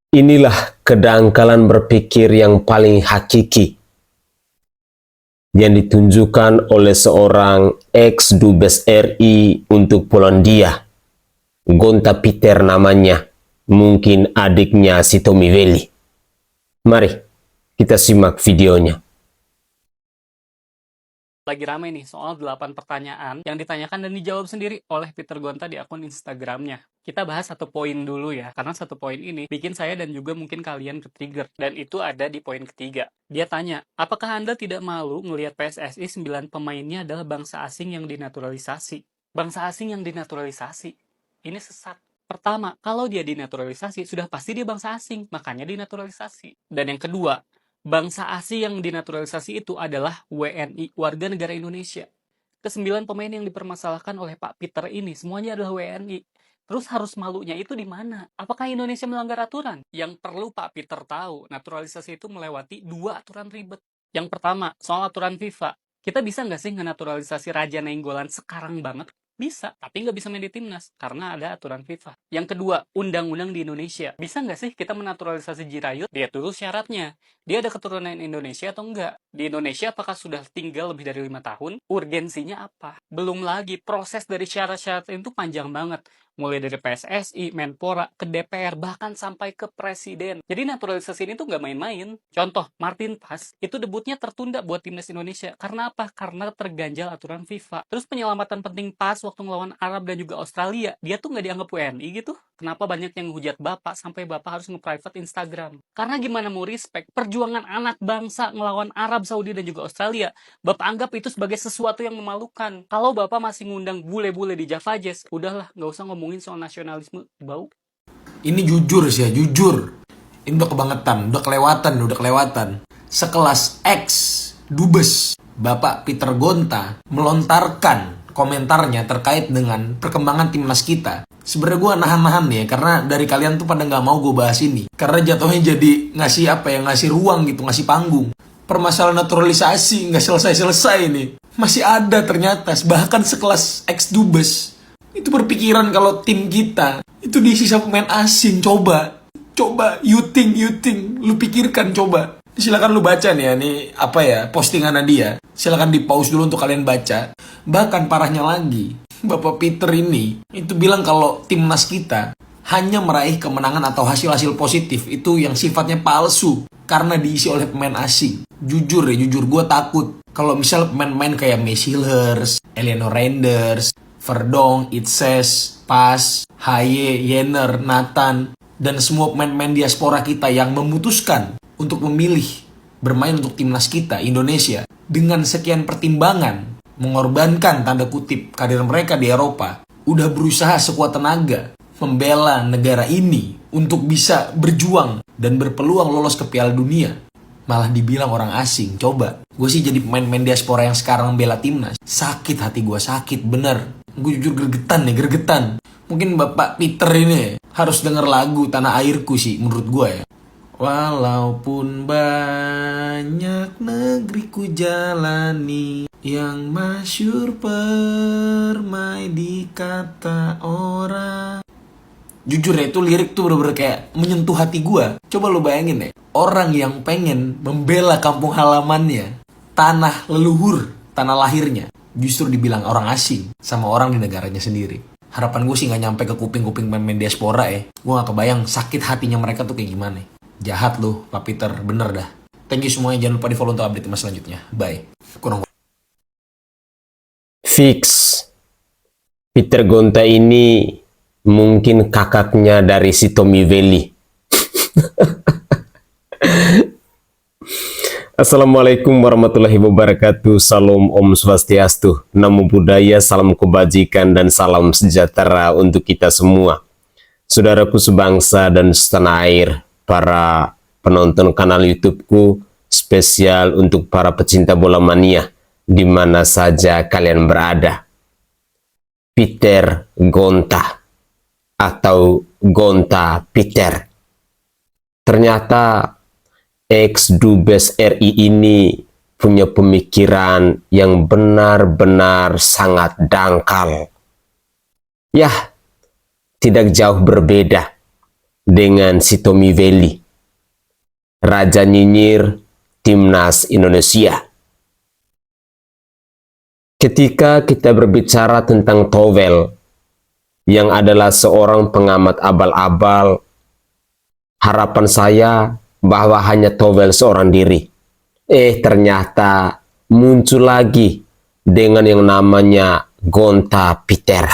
Inilah kedangkalan berpikir yang paling hakiki yang ditunjukkan oleh seorang ex-dubes RI untuk Polandia, Gonta Peter namanya, mungkin adiknya si Tommy Veli. Mari kita simak videonya. Lagi ramai nih soal 8 pertanyaan yang ditanyakan dan dijawab sendiri oleh Peter Gonta di akun Instagramnya. Kita bahas satu poin dulu ya, karena satu poin ini bikin saya dan juga mungkin kalian ke-trigger. Dan itu ada di poin ketiga. Dia tanya, apakah Anda tidak malu ngelihat PSSI 9 pemainnya adalah bangsa asing yang dinaturalisasi? Bangsa asing yang dinaturalisasi? Ini sesat. Pertama, kalau dia dinaturalisasi, sudah pasti dia bangsa asing, makanya dinaturalisasi. Dan yang kedua, bangsa asing yang dinaturalisasi itu adalah WNI, warga negara Indonesia. Kesembilan pemain yang dipermasalahkan oleh Pak Peter ini semuanya adalah WNI. Terus harus malunya itu di mana? Apakah Indonesia melanggar aturan? Yang perlu Pak Peter tahu, naturalisasi itu melewati 2 aturan ribet. Yang pertama, soal aturan FIFA. Kita bisa nggak sih ngenaturalisasi Raja Nainggolan sekarang banget? Bisa, tapi nggak bisa main di timnas karena ada aturan FIFA. Yang kedua, undang-undang di Indonesia. Bisa nggak sih kita menaturalisasi Jirayut? Dia dulu syaratnya. Dia ada keturunan Indonesia atau enggak? Di Indonesia apakah sudah tinggal lebih dari 5 tahun? Urgensinya apa? Belum lagi, proses dari syarat-syarat itu panjang banget. Mulai dari PSSI, Menpora, ke DPR, bahkan sampai ke Presiden. Jadi naturalisasi ini tuh nggak main-main. Contoh, Martin Paes, itu debutnya tertunda buat timnas Indonesia. Karena apa? Karena terganjal aturan FIFA. Terus penyelamatan penting Paes waktu ngelawan Arab dan juga Australia, dia tuh nggak dianggap WNI gitu. Kenapa banyak yang hujat Bapak sampai Bapak harus nge-private Instagram? Karena gimana mau respect perjuangan anak bangsa ngelawan Arab, Saudi, dan juga Australia. Bapak anggap itu sebagai sesuatu yang memalukan. Kalau Bapak masih ngundang bule-bule di Java Jazz, udahlah, nggak usah ngomongin soal nasionalisme, bau. Ini jujur sih ya, jujur. Ini udah kebangetan, udah kelewatan. Sekelas ex dubes Bapak Peter Gonta melontarkan komentarnya terkait dengan perkembangan timnas kita. Sebenarnya gue nahan-nahan nih ya, karena dari kalian tuh pada nggak mau gue bahas ini. Karena jatuhnya jadi ngasih ruang gitu, ngasih panggung. Permasalahan naturalisasi nggak selesai-selesai nih. Masih ada ternyata, bahkan sekelas ex dubes itu berpikiran kalau tim kita itu diisi sama pemain asing. Coba you think, lu pikirkan coba. Silakan lu baca nih ya, nih apa ya, postingan dia. Silakan di pause dulu untuk kalian baca. Bahkan parahnya lagi, Bapak Peter ini itu bilang kalau timnas kita hanya meraih kemenangan atau hasil-hasil positif itu yang sifatnya palsu karena diisi oleh pemain asing. Jujur gue takut kalau misal pemain-pemain kayak Messi Hers, Eleanor Reinders, Verdong, Itses, Pas, Haye, Yenner, Nathan, dan semua pemain-pemain diaspora kita yang memutuskan untuk memilih bermain untuk timnas kita, Indonesia, dengan sekian pertimbangan, mengorbankan tanda kutip karir mereka di Eropa, udah berusaha sekuat tenaga membela negara ini untuk bisa berjuang dan berpeluang lolos ke Piala Dunia. Malah dibilang orang asing. Coba, gue sih jadi pemain-pemain diaspora yang sekarang bela timnas, sakit hati gue, sakit bener. Gue jujur gregetan. Mungkin Bapak Peter ini harus denger lagu Tanah Airku sih menurut gue ya. Walaupun banyak negeri ku jalani, yang masyur permai di kata orang. Jujur ya, itu lirik tuh bener-bener kayak menyentuh hati gue. Coba lu bayangin ya, orang yang pengen membela kampung halamannya, tanah leluhur, tanah lahirnya, justru dibilang orang asing sama orang di negaranya sendiri. Harapan gue sih gak nyampe ke kuping-kuping pemain diaspora ya. Gue gak kebayang sakit hatinya mereka tuh kayak gimana. Jahat lu, Pak Peter, bener dah. Thank you semuanya, jangan lupa di follow untuk update mas selanjutnya. Bye. Fix, Peter Gonta ini mungkin kakaknya dari si Tommy Veli. Assalamualaikum warahmatullahi wabarakatuh. Salam Om Swastiastu, Namo Buddhaya, salam kebajikan dan salam sejahtera untuk kita semua. Saudaraku sebangsa dan setanah air, para penonton kanal YouTubeku, spesial untuk para pecinta bola mania di mana saja kalian berada. Peter Gonta atau Gonta Peter, ternyata ex-dubes RI ini punya pemikiran yang benar-benar sangat dangkal. Ya, tidak jauh berbeda dengan si Tommy Veli, Raja Nyinyir Timnas Indonesia. Ketika kita berbicara tentang Towel, yang adalah seorang pengamat abal-abal, harapan saya bahwa hanya Towel seorang diri. Ternyata muncul lagi dengan yang namanya Gonta Peter.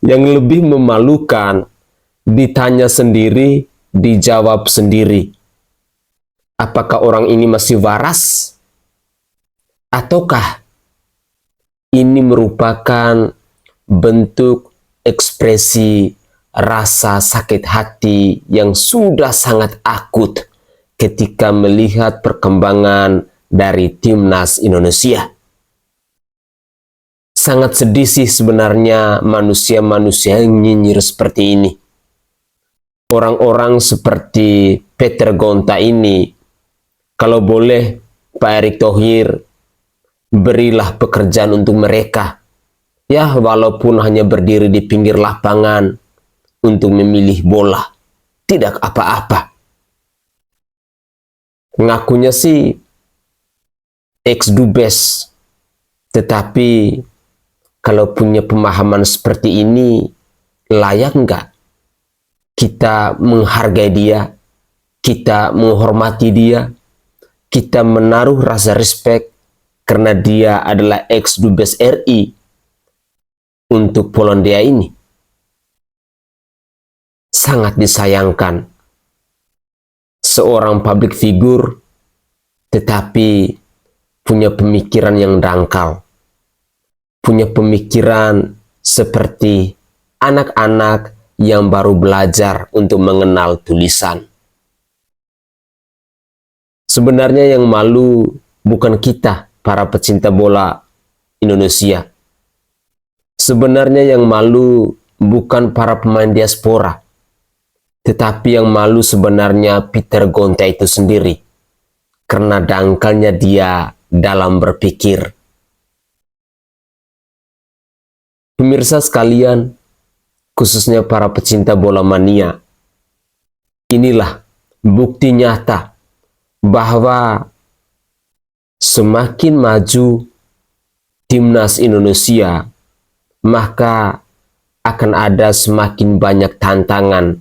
Yang lebih memalukan, ditanya sendiri, dijawab sendiri. Apakah orang ini masih waras? Ataukah ini merupakan bentuk ekspresi rasa sakit hati yang sudah sangat akut ketika melihat perkembangan dari Timnas Indonesia? Sangat sedih sih sebenarnya manusia-manusia yang nyinyir seperti ini. Orang-orang seperti Peter Gonta ini, kalau boleh Pak Erick Thohir, berilah pekerjaan untuk mereka. Ya, walaupun hanya berdiri di pinggir lapangan untuk memilih bola, tidak apa-apa. Ngakunya sih ex-dubes, tetapi kalau punya pemahaman seperti ini, layak nggak kita menghargai dia, kita menghormati dia, kita menaruh rasa respect karena dia adalah ex-dubes RI untuk Polandia ini? Sangat disayangkan. Seorang public figure tetapi punya pemikiran yang dangkal. Punya pemikiran seperti anak-anak yang baru belajar untuk mengenal tulisan. Sebenarnya yang malu bukan kita, para pecinta bola Indonesia. Sebenarnya yang malu bukan para pemain diaspora, tetapi yang malu sebenarnya Peter Gonta itu sendiri, karena dangkalnya dia dalam berpikir. Pemirsa sekalian, khususnya para pecinta bola mania, inilah bukti nyata bahwa semakin maju Timnas Indonesia, maka akan ada semakin banyak tantangan.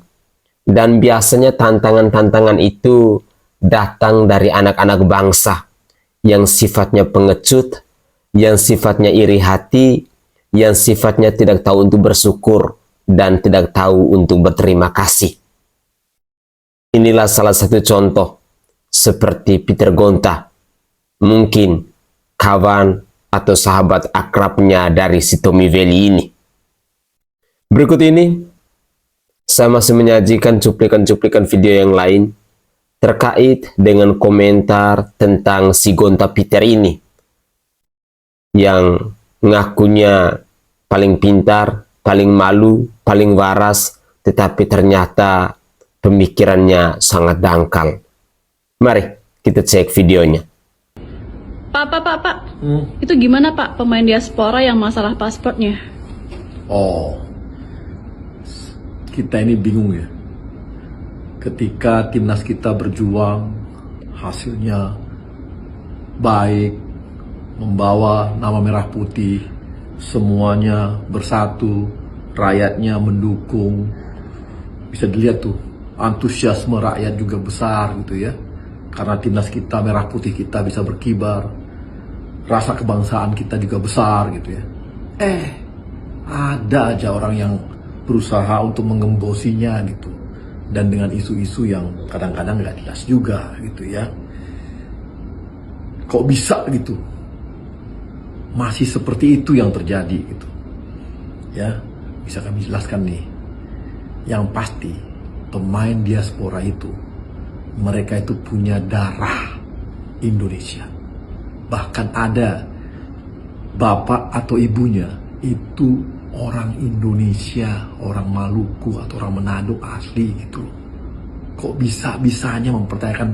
Dan biasanya tantangan-tantangan itu datang dari anak-anak bangsa yang sifatnya pengecut, yang sifatnya iri hati, yang sifatnya tidak tahu untuk bersyukur dan tidak tahu untuk berterima kasih. Inilah salah satu contoh seperti Peter Gonta, mungkin kawan atau sahabat akrabnya dari si Tommy Veli ini. Berikut ini saya masih menyajikan cuplikan-cuplikan video yang lain terkait dengan komentar tentang si Gonta Peter ini yang ngakunya paling pintar, paling malu, paling waras, tetapi ternyata pemikirannya sangat dangkal. Mari kita cek videonya. Pak. Itu gimana Pak pemain diaspora yang masalah pasportnya? Oh, kita ini bingung ya. Ketika timnas kita berjuang, hasilnya baik, membawa nama merah putih, semuanya bersatu, rakyatnya mendukung. Bisa dilihat tuh, antusiasme rakyat juga besar gitu ya. Karena timnas kita, merah putih kita bisa berkibar. Rasa kebangsaan kita juga besar gitu ya. Ada aja orang yang berusaha untuk mengembosinya gitu. Dan dengan isu-isu yang kadang-kadang nggak jelas juga gitu ya. Kok bisa gitu? Masih seperti itu yang terjadi gitu. Ya, bisa kami jelaskan nih. Yang pasti pemain diaspora itu, mereka itu punya darah Indonesia. Bahkan ada bapak atau ibunya itu orang Indonesia, orang Maluku atau orang Manado asli gitu. Kok bisa-bisanya mempertanyakan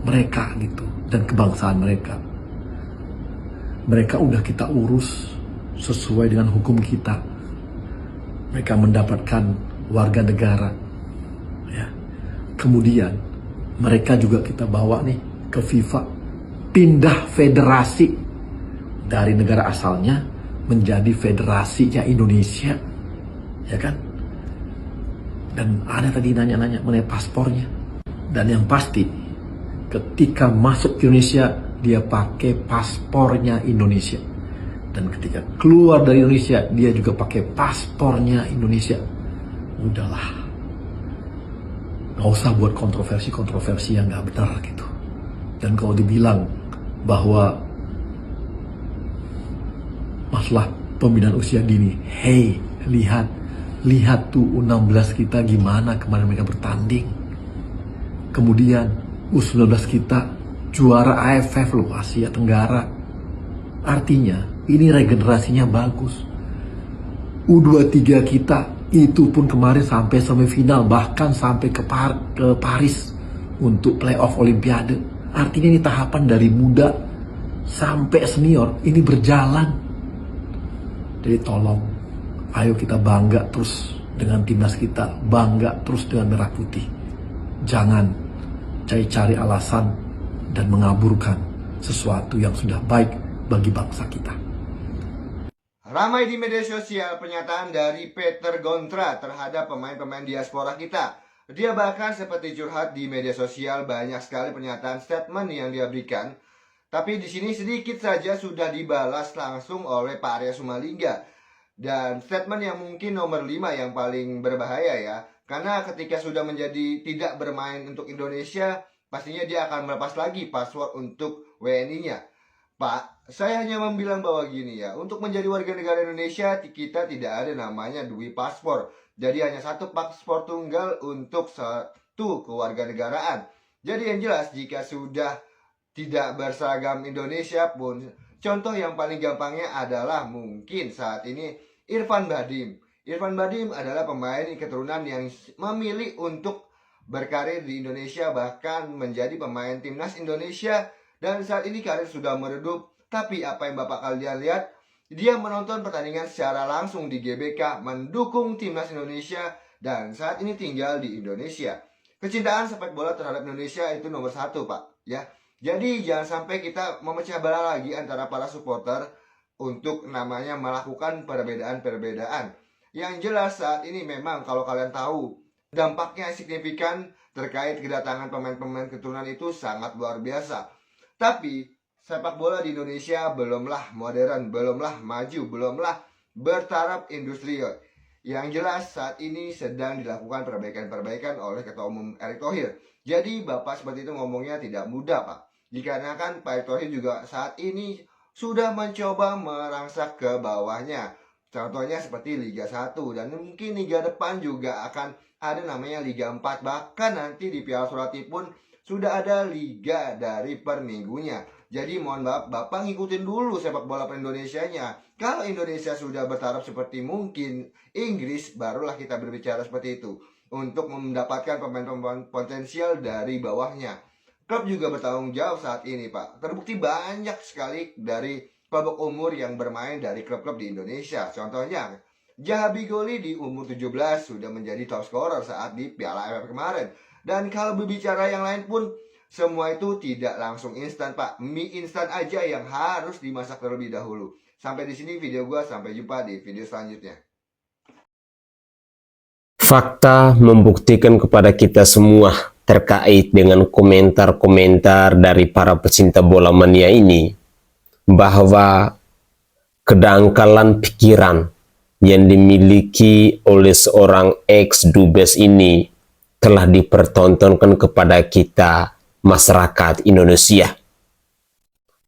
mereka gitu dan kebangsaan mereka. Mereka udah kita urus sesuai dengan hukum kita. mereka mendapatkan warga negara. Ya. Kemudian mereka juga kita bawa nih ke FIFA, pindah federasi dari negara asalnya menjadi federasinya Indonesia, ya kan? Dan ada tadi nanya-nanya mengenai paspornya. Dan yang pasti, ketika masuk ke Indonesia, dia pakai paspornya Indonesia. Dan ketika keluar dari Indonesia, dia juga pakai paspornya Indonesia. Udahlah, gak usah buat kontroversi-kontroversi yang gak benar gitu. Dan kalau dibilang bahwa masalah pembinaan usia dini, hey, lihat tuh U16 kita gimana kemarin mereka bertanding. Kemudian U19 kita juara AFF loh, Asia Tenggara. Artinya ini regenerasinya bagus. U23 kita itu pun kemarin sampai semifinal, bahkan sampai ke Paris untuk playoff Olimpiade. Artinya ini tahapan dari muda sampai senior ini berjalan. Jadi tolong, ayo kita bangga terus dengan timnas kita, bangga terus dengan merah putih. Jangan cari-cari alasan dan mengaburkan sesuatu yang sudah baik bagi bangsa kita. Ramai di media sosial pernyataan dari Peter Gontra terhadap pemain-pemain diaspora kita. Dia bahkan seperti curhat di media sosial, banyak sekali pernyataan statement yang dia berikan. Tapi di sini sedikit saja sudah dibalas langsung oleh Pak Arya Sinulinga. Dan statement yang mungkin nomor 5 yang paling berbahaya ya. Karena ketika sudah menjadi tidak bermain untuk Indonesia, pastinya dia akan melepas lagi password untuk WNI-nya. Pak, saya hanya membilang bahwa gini ya, untuk menjadi warga negara Indonesia, kita tidak ada namanya dua paspor. Jadi hanya satu paspor tunggal untuk satu kewarganegaraan. Jadi yang jelas, jika sudah tidak berseragam Indonesia pun, contoh yang paling gampangnya adalah mungkin saat ini Irfan Bahdim. Irfan Bahdim adalah pemain keturunan yang memilih untuk berkarir di Indonesia, bahkan menjadi pemain timnas Indonesia. Dan saat ini karir sudah meredup. Tapi apa yang Bapak kalian lihat, dia menonton pertandingan secara langsung di GBK, mendukung timnas Indonesia, dan saat ini tinggal di Indonesia. Kecintaan sepak bola terhadap Indonesia itu nomor 1, Pak. Ya, jadi jangan sampai kita memecah belah lagi antara para supporter untuk namanya melakukan perbedaan-perbedaan. Yang jelas saat ini memang kalau kalian tahu, dampaknya signifikan terkait kedatangan pemain-pemain keturunan itu sangat luar biasa. Tapi sepak bola di Indonesia belumlah modern, belumlah maju, belumlah bertaraf industrial. Yang jelas saat ini sedang dilakukan perbaikan-perbaikan oleh Ketua Umum Erick Thohir. Jadi Bapak seperti itu ngomongnya tidak mudah, Pak. Dikarenakan Pak Erick Thohir juga saat ini sudah mencoba merangsak ke bawahnya. Contohnya seperti Liga 1, dan mungkin Liga depan juga akan ada namanya Liga 4. Bahkan nanti di Piala Surati pun sudah ada liga dari per minggunya. Jadi mohon maaf, Bapak ngikutin dulu sepak bola per-Indonesianya. Kalau Indonesia sudah bertaraf seperti mungkin Inggris, barulah kita berbicara seperti itu. Untuk mendapatkan pemain-pemain potensial dari bawahnya. Klub juga bertanggung jawab saat ini, Pak. Terbukti banyak sekali dari kelompok umur yang bermain dari klub-klub di Indonesia. Contohnya, Jahabi Goli di umur 17 sudah menjadi top scorer saat di Piala AFF kemarin. Dan kalau berbicara yang lain pun, semua itu tidak langsung instan, Pak. Mie instan aja yang harus dimasak terlebih dahulu. Sampai di sini video gua, sampai jumpa di video selanjutnya. Fakta membuktikan kepada kita semua terkait dengan komentar-komentar dari para pecinta bola mania ini, bahwa kedangkalan pikiran yang dimiliki oleh seorang ex-dubes ini telah dipertontonkan kepada kita, masyarakat Indonesia.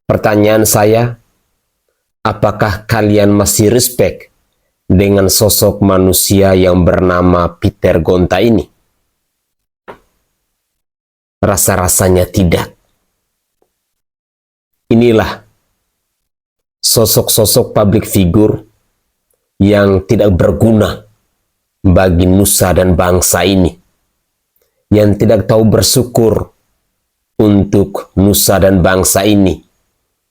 Pertanyaan saya, apakah kalian masih respect dengan sosok manusia yang bernama Peter Gonta ini? Rasa-rasanya tidak. Inilah sosok-sosok public figure yang tidak berguna bagi nusa dan bangsa ini, yang tidak tahu bersyukur untuk nusa dan bangsa ini,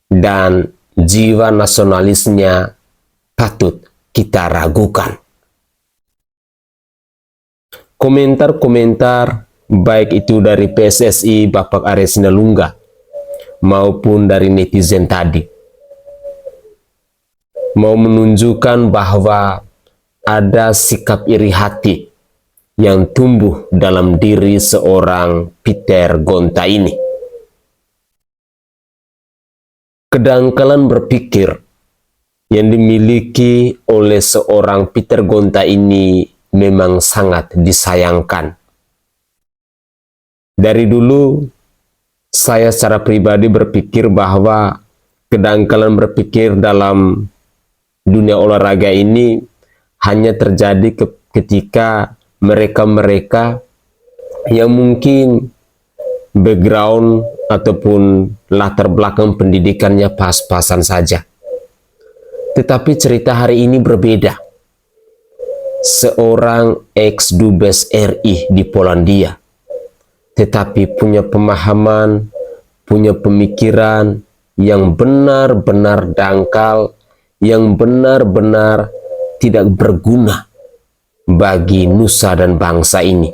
dan jiwa nasionalisnya patut kita ragukan. komentar-komentar baik itu dari PSSI Bapak Arya Sinulinga maupun dari netizen tadi mau menunjukkan bahwa ada sikap iri hati yang tumbuh dalam diri seorang Peter Gonta ini. Kedangkalan berpikir yang dimiliki oleh seorang Peter Gonta ini memang sangat disayangkan. Dari dulu, saya secara pribadi berpikir bahwa kedangkalan berpikir dalam dunia olahraga ini hanya terjadi ketika mereka-mereka yang mungkin background ataupun latar belakang pendidikannya pas-pasan saja. Tetapi cerita hari ini berbeda. Seorang ex-dubes RI di Polandia, tetapi punya pemahaman, punya pemikiran yang benar-benar dangkal, yang benar-benar tidak berguna bagi nusa dan bangsa ini.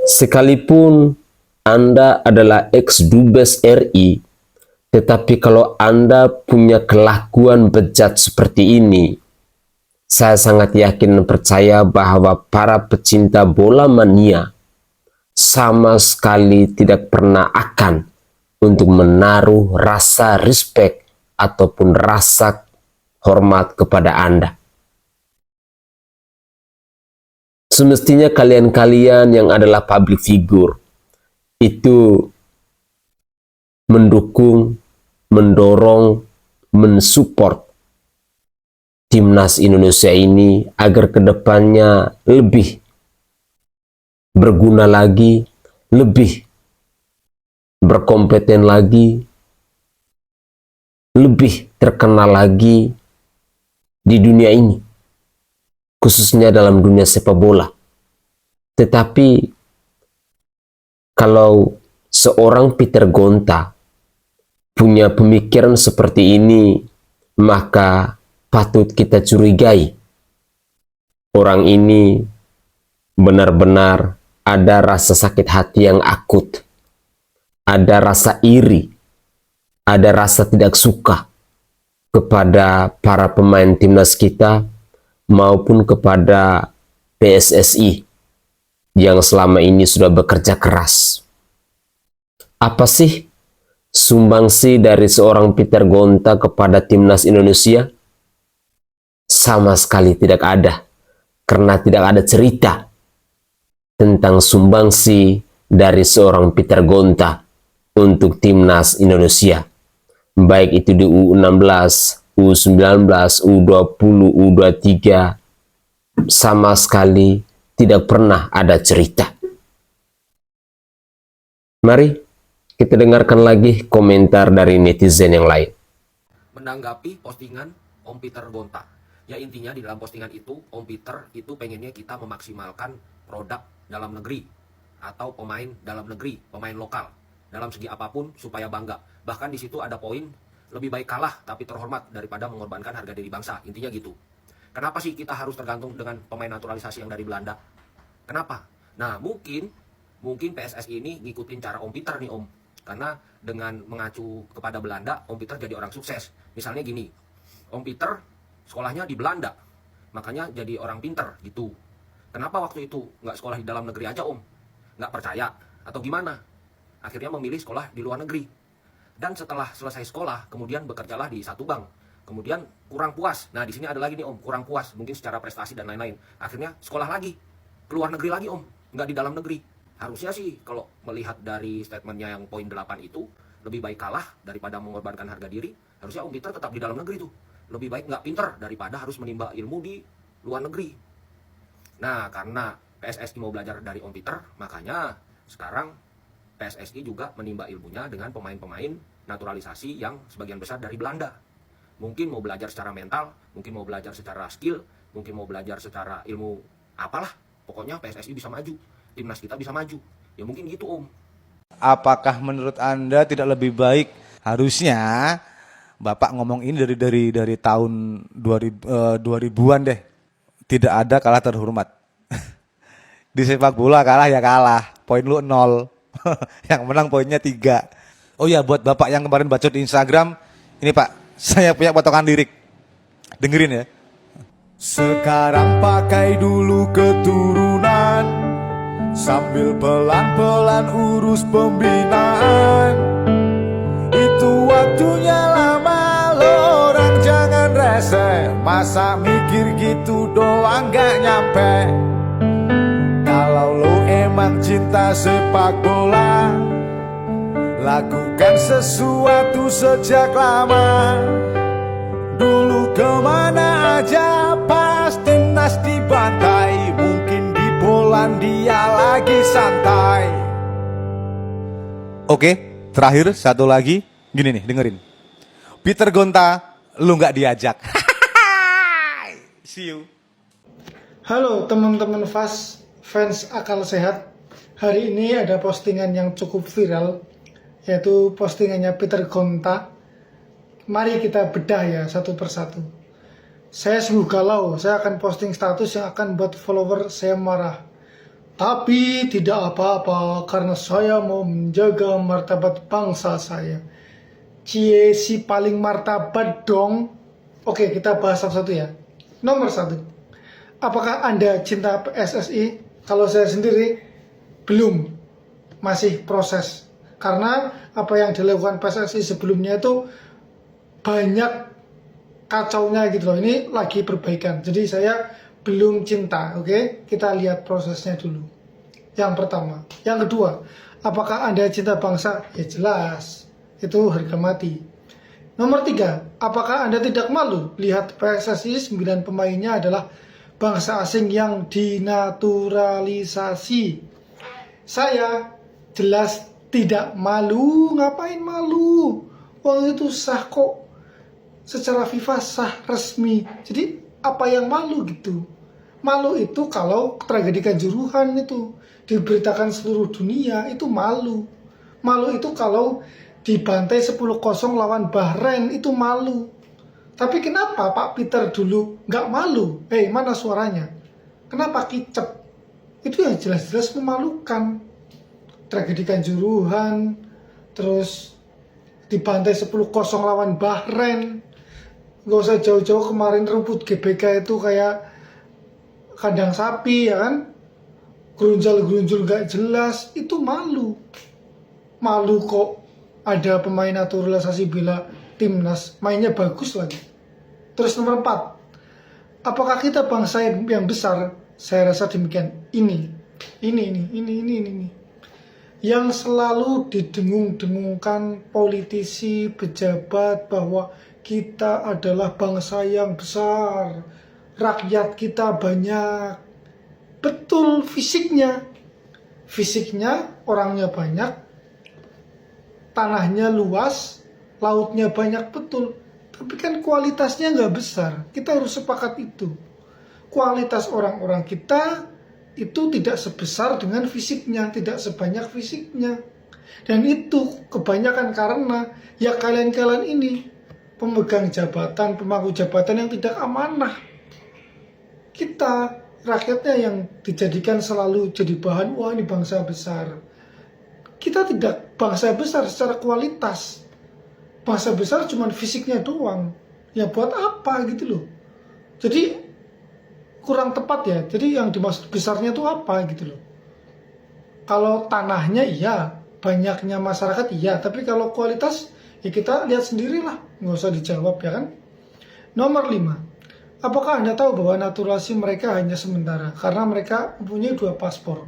Sekalipun Anda adalah ex-dubes RI, tetapi kalau Anda punya kelakuan bejat seperti ini, saya sangat yakin dan percaya bahwa para pecinta bola mania sama sekali tidak pernah akan untuk menaruh rasa respect ataupun rasa hormat kepada Anda. Semestinya kalian-kalian yang adalah public figure itu mendukung, mendorong, mensupport timnas Indonesia ini agar kedepannya lebih berguna lagi, lebih berkompeten lagi, lebih terkenal lagi di dunia ini, khususnya dalam dunia sepak bola. Tetapi kalau seorang Peter Gonta punya pemikiran seperti ini, maka patut kita curigai. Orang ini benar-benar ada rasa sakit hati yang akut, ada rasa iri, ada rasa tidak suka kepada para pemain timnas kita maupun kepada PSSI yang selama ini sudah bekerja keras. Apa sih sumbangsi dari seorang Peter Gonta kepada timnas Indonesia? Sama sekali tidak ada, karena tidak ada cerita tentang sumbangsi dari seorang Peter Gonta untuk timnas Indonesia, baik itu di U16, U19, U20, U23, sama sekali tidak pernah ada cerita. Mari kita dengarkan lagi komentar dari netizen yang lain. Menanggapi postingan Om Peter Gonta. Ya intinya di dalam postingan itu, Om Peter itu pengennya kita memaksimalkan produk dalam negeri atau pemain dalam negeri, pemain lokal dalam segi apapun supaya bangga. Bahkan di situ ada poin lebih baik kalah tapi terhormat daripada mengorbankan harga diri bangsa. Intinya gitu. Kenapa sih kita harus tergantung dengan pemain naturalisasi yang dari Belanda? Kenapa? Nah, mungkin PSSI ini ngikutin cara Om Peter nih Om. Karena dengan mengacu kepada Belanda, Om Peter jadi orang sukses. Misalnya gini, Om Peter sekolahnya di Belanda, makanya jadi orang pinter gitu. Kenapa waktu itu nggak sekolah di dalam negeri aja Om? Nggak percaya? Atau gimana? Akhirnya memilih sekolah di luar negeri. Dan setelah selesai sekolah, kemudian bekerjalah di satu bank. Kemudian kurang puas. Nah, di sini ada lagi nih Om, kurang puas. Mungkin secara prestasi dan lain-lain. Akhirnya sekolah lagi. Keluar negeri lagi Om. Nggak di dalam negeri. Harusnya sih kalau melihat dari statementnya yang poin 8 itu, lebih baik kalah daripada mengorbankan harga diri. Harusnya Om Peter tetap di dalam negeri tuh. Lebih baik nggak pinter daripada harus menimba ilmu di luar negeri. Nah, karena PSSI mau belajar dari Om Peter, makanya sekarang PSSI juga menimba ilmunya dengan pemain-pemain naturalisasi yang sebagian besar dari Belanda. Mungkin mau belajar secara mental, mungkin mau belajar secara skill, mungkin mau belajar secara ilmu apalah. Pokoknya PSSI bisa maju, timnas kita bisa maju. Ya mungkin gitu Om. Apakah menurut Anda tidak lebih baik harusnya Bapak ngomong ini dari tahun 2000-an deh. Tidak ada kalah terhormat. Di sepak bola kalah ya kalah, poin lu 0. Yang menang poinnya 3. Oh ya, buat Bapak yang kemarin bacot di Instagram, ini Pak, saya punya potongan lirik. Dengerin ya. Sekarang pakai dulu keturunan, sambil pelan-pelan urus pembinaan. Itu waktunya lama lo, orang jangan rese. Masa mikir gitu doang gak nyampe. Kalau lo emang cinta sepak bola, lakukan sesuatu sejak lama. Dulu kemana aja pas timnas dibantai, mungkin di Polandia lagi santai. Oke, terakhir satu lagi. Gini nih, dengerin. Peter Gonta, lu gak diajak. See you. Halo teman-teman fans akal sehat. Hari ini ada postingan yang cukup viral, yaitu postingannya Peter Gonta. Mari kita bedah ya satu persatu. Saya sungguh galau, saya akan posting status yang akan buat follower saya marah. Tapi tidak apa-apa, karena saya mau menjaga martabat bangsa saya. Cie, si paling martabat dong. Oke, kita bahas satu-satu ya. Nomor 1. Apakah Anda cinta PSSI? Kalau saya sendiri, belum. Masih proses. Karena apa yang dilakukan PSSI sebelumnya itu banyak kacaunya gitu loh. Ini lagi perbaikan. Jadi saya belum cinta, oke? Kita lihat prosesnya dulu. Yang pertama. Yang kedua, apakah Anda cinta bangsa? Ya jelas. Itu harga mati. Nomor 3, apakah Anda tidak malu lihat PSSI 9 pemainnya adalah bangsa asing yang dinaturalisasi? Saya jelas tidak malu. Ngapain malu? Wong itu sah kok. Secara FIFA sah resmi. Jadi apa yang malu gitu? Malu itu kalau tragedi Kanjuruhan itu diberitakan seluruh dunia, itu malu. Malu itu kalau dibantai 10-0 lawan Bahrain, itu malu. Tapi kenapa Pak Peter dulu nggak malu? Mana suaranya? Kenapa kicep? Itu yang jelas-jelas memalukan. Tragedi Kanjuruhan, terus dibantai 10-0 lawan Bahrain. Gak usah jauh-jauh, kemarin rumput GBK itu kayak kandang sapi ya kan, gerunjal-gerunjul gak jelas, itu malu. Malu kok ada pemain naturalisasi bila timnas mainnya bagus lagi. Terus nomor 4, apakah kita bangsa yang besar? Saya rasa demikian. Ini yang selalu didengung-dengungkan politisi, pejabat bahwa kita adalah bangsa yang besar, rakyat kita banyak. Betul, fisiknya, orangnya banyak, tanahnya luas, lautnya banyak, betul. Tapi kan kualitasnya nggak besar. Kita harus sepakat itu. Kualitas orang-orang kita itu tidak sebesar dengan fisiknya, tidak sebanyak fisiknya. Dan itu kebanyakan karena ya kalian-kalian ini pemegang jabatan, pemangku jabatan yang tidak amanah. Kita, rakyatnya yang dijadikan selalu jadi bahan, wah ini bangsa besar. Kita tidak bangsa besar secara kualitas. Bangsa besar cuma fisiknya doang. Ya buat apa gitu loh. Jadi kurang tepat ya. Jadi yang dimaksud besarnya itu apa gitu loh. Kalau tanahnya iya, banyaknya masyarakat iya. Tapi kalau kualitas ya kita lihat sendirilah, nggak usah dijawab ya kan. Nomor 5, apakah Anda tahu bahwa naturalisasi mereka hanya sementara karena mereka mempunyai 2 paspor.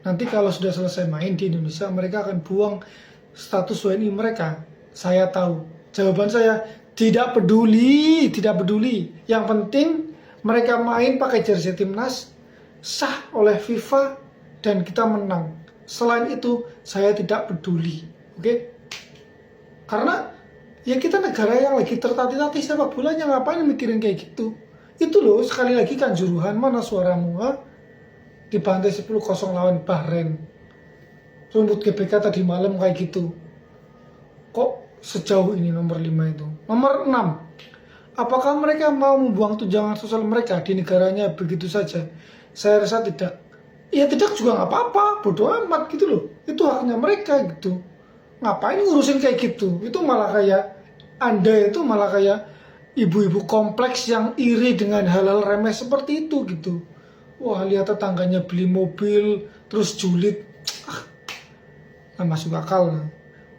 Nanti kalau sudah selesai main di Indonesia, mereka akan buang status WNI mereka. Saya tahu. Jawaban saya tidak peduli. Yang penting mereka main pakai jersey timnas, sah oleh FIFA dan kita menang. Selain itu saya tidak peduli. Oke? Karena ya kita negara yang lagi tertatih-tatih sepak bolanya, ngapain mikirin kayak gitu. Itu loh, sekali lagi Kanjuruhan, mana suaramu? Dibantai 10-0 lawan Bahrain. Rumput GBK tadi malam kayak gitu. Kok sejauh ini nomor 5 itu? Nomor 6, apakah mereka mau membuang tunjangan sosial mereka di negaranya begitu saja? Saya rasa tidak. ya tidak juga nggak apa-apa, bodoh amat gitu loh. Itu haknya mereka gitu. Ngapain ngurusin kayak gitu? Itu malah kayak Anda itu malah kayak ibu-ibu kompleks yang iri dengan hal-hal remeh seperti itu gitu. Wah, lihat tetangganya beli mobil terus julid. Nggak masuk akal.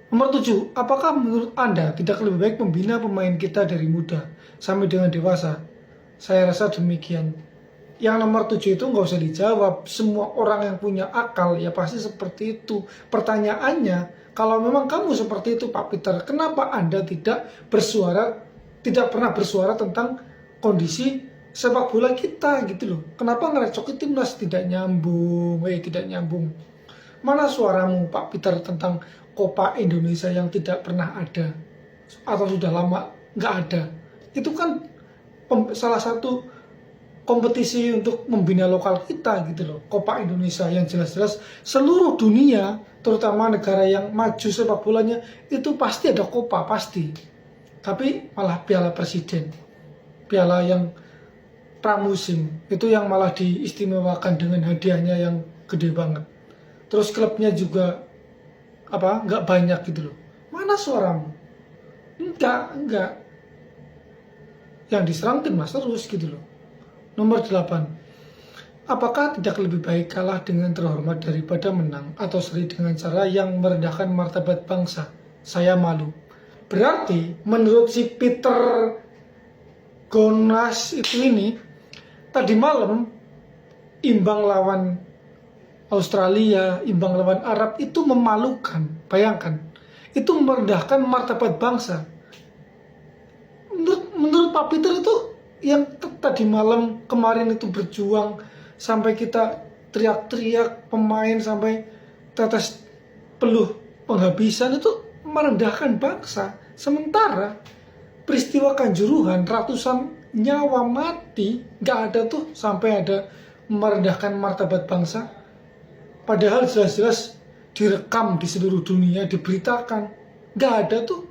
Nomor 7, apakah menurut Anda tidak lebih baik membina pemain kita dari muda sampai dengan dewasa? Saya rasa demikian. Yang nomor 7 itu nggak usah dijawab. Semua orang yang punya akal ya pasti seperti itu. Pertanyaannya, kalau memang kamu seperti itu Pak Peter, kenapa Anda tidak pernah bersuara tentang kondisi sepak bola kita gitu loh? Kenapa ngerecokin timnas tidak nyambung? Tidak nyambung. Mana suaramu Pak Peter tentang Copa Indonesia yang tidak pernah ada atau sudah lama nggak ada? Itu kan salah satu kompetisi untuk membina lokal kita gitu loh. Copa Indonesia yang jelas-jelas seluruh dunia, terutama negara yang maju sepak bolanya, itu pasti ada Copa, pasti. Tapi malah Piala Presiden, piala yang pramusim, itu yang malah diistimewakan dengan hadiahnya yang gede banget. Terus klubnya juga nggak banyak gitu loh. Mana suaramu? Enggak. Yang diserang timnas terus gitu loh. Nomor 8. Apakah tidak lebih baik kalah dengan terhormat daripada menang atau seri dengan cara yang merendahkan martabat bangsa? Saya malu. Berarti menurut si Peter Gonas ini tadi malam imbang lawan Australia, imbang lawan Arab itu memalukan. Bayangkan, itu merendahkan martabat bangsa. Menurut Pak Peter itu yang tadi malam kemarin itu berjuang sampai kita teriak-teriak pemain sampai tetes peluh penghabisan, itu merendahkan bangsa. Sementara peristiwa Kanjuruhan ratusan nyawa mati, nggak ada tuh sampai ada merendahkan martabat bangsa. Padahal jelas-jelas direkam di seluruh dunia, diberitakan. Nggak ada tuh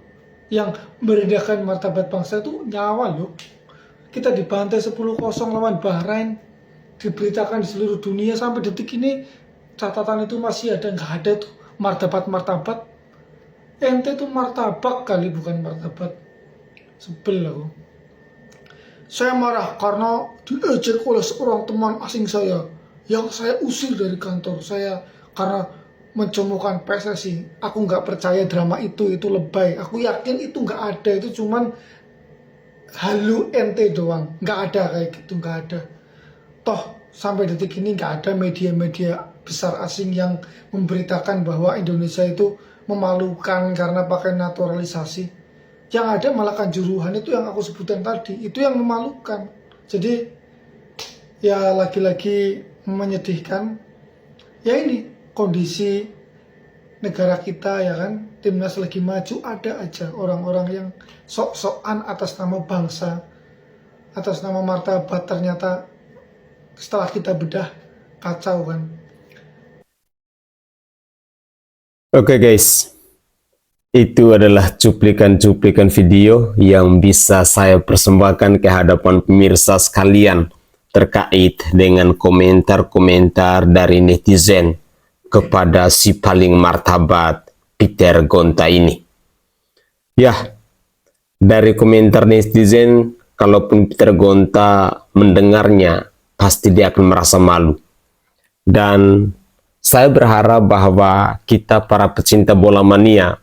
yang merendahkan martabat bangsa, itu nyawa loh. Kita dibantai 10-0 lawan Bahrain, diberitakan di seluruh dunia. Sampai detik ini catatan itu masih ada. Nggak ada tuh martabat-martabat. Ente tuh martabak kali, bukan martabat. Sebel aku. Saya marah karena diejek oleh seorang teman asing saya yang saya usir dari kantor saya karena mencemukan PSSI. Aku nggak percaya drama itu lebay. Aku yakin itu nggak ada, itu cuman halu ente doang. Nggak ada kayak gitu, nggak ada. Toh sampai detik ini nggak ada media-media besar asing yang memberitakan bahwa Indonesia itu memalukan karena pakai naturalisasi. Yang ada malah Kanjuruhan itu yang aku sebutkan tadi, itu yang memalukan. Jadi ya lagi-lagi menyedihkan. Ya ini kondisi negara kita ya kan, timnas lagi maju ada aja orang-orang yang sok-sokan atas nama bangsa, atas nama martabat, ternyata setelah kita bedah kacau kan. Oke guys, itu adalah cuplikan-cuplikan video yang bisa saya persembahkan ke hadapan pemirsa sekalian terkait dengan komentar-komentar dari netizen kepada si paling martabat Peter Gonta ini. Ya, dari komentar netizen, kalaupun Peter Gonta mendengarnya, pasti dia akan merasa malu. Dan saya berharap bahwa kita para pecinta bola mania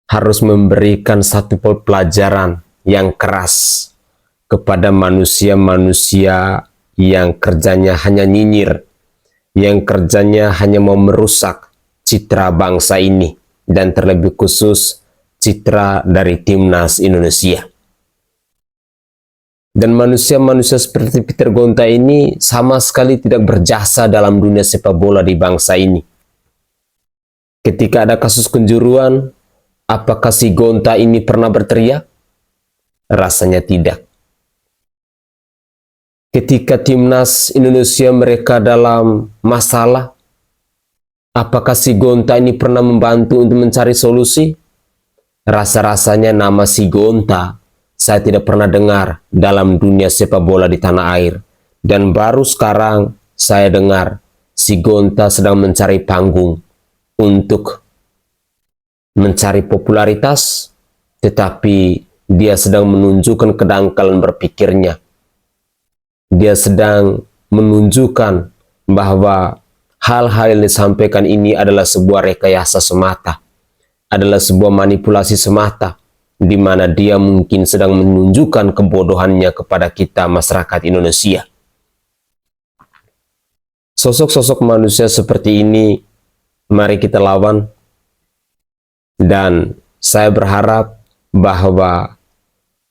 harus memberikan satu pelajaran yang keras kepada manusia-manusia yang kerjanya hanya nyinyir, yang kerjanya hanya mau merusak citra bangsa ini, dan terlebih khusus citra dari timnas Indonesia. Dan manusia-manusia seperti Peter Gonta ini sama sekali tidak berjasa dalam dunia sepak bola di bangsa ini. Ketika ada kasus Kanjuruhan, apakah si Gonta ini pernah berteriak? Rasanya tidak. Ketika timnas Indonesia mereka dalam masalah, apakah si Gonta ini pernah membantu untuk mencari solusi? Rasa-rasanya nama si Gonta saya tidak pernah dengar dalam dunia sepak bola di tanah air. Dan baru sekarang saya dengar si Gonta sedang mencari panggung untuk mencari popularitas, tetapi dia sedang menunjukkan kedangkalan berpikirnya. Dia sedang menunjukkan bahwa hal-hal yang disampaikan ini adalah sebuah rekayasa semata, adalah sebuah manipulasi semata, di mana dia mungkin sedang menunjukkan kebodohannya kepada kita masyarakat Indonesia. Sosok-sosok manusia seperti ini mari kita lawan, dan saya berharap bahwa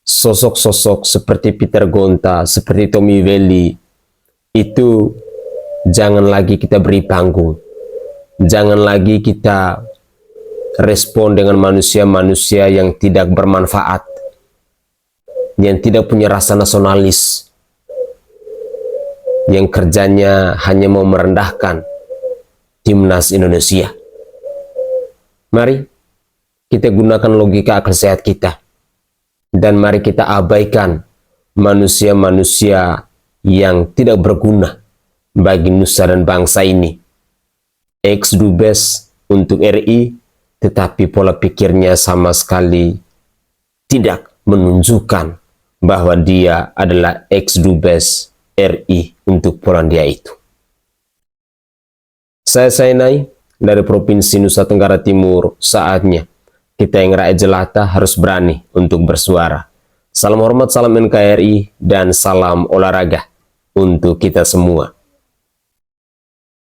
sosok-sosok seperti Peter Gonta, seperti Tommy Welly itu jangan lagi kita beri panggung, jangan lagi kita respon dengan manusia-manusia yang tidak bermanfaat, yang tidak punya rasa nasionalis, yang kerjanya hanya mau merendahkan timnas Indonesia. Mari kita gunakan logika akal sehat kita, dan mari kita abaikan manusia-manusia yang tidak berguna bagi nusa dan bangsa ini. Ex-dubes untuk RI, tetapi pola pikirnya sama sekali tidak menunjukkan bahwa dia adalah ex-dubes RI untuk Polandia itu. Saya Sainai dari Provinsi Nusa Tenggara Timur. Saatnya kita yang rakyat jelata harus berani untuk bersuara. Salam hormat, salam NKRI, dan salam olahraga untuk kita semua.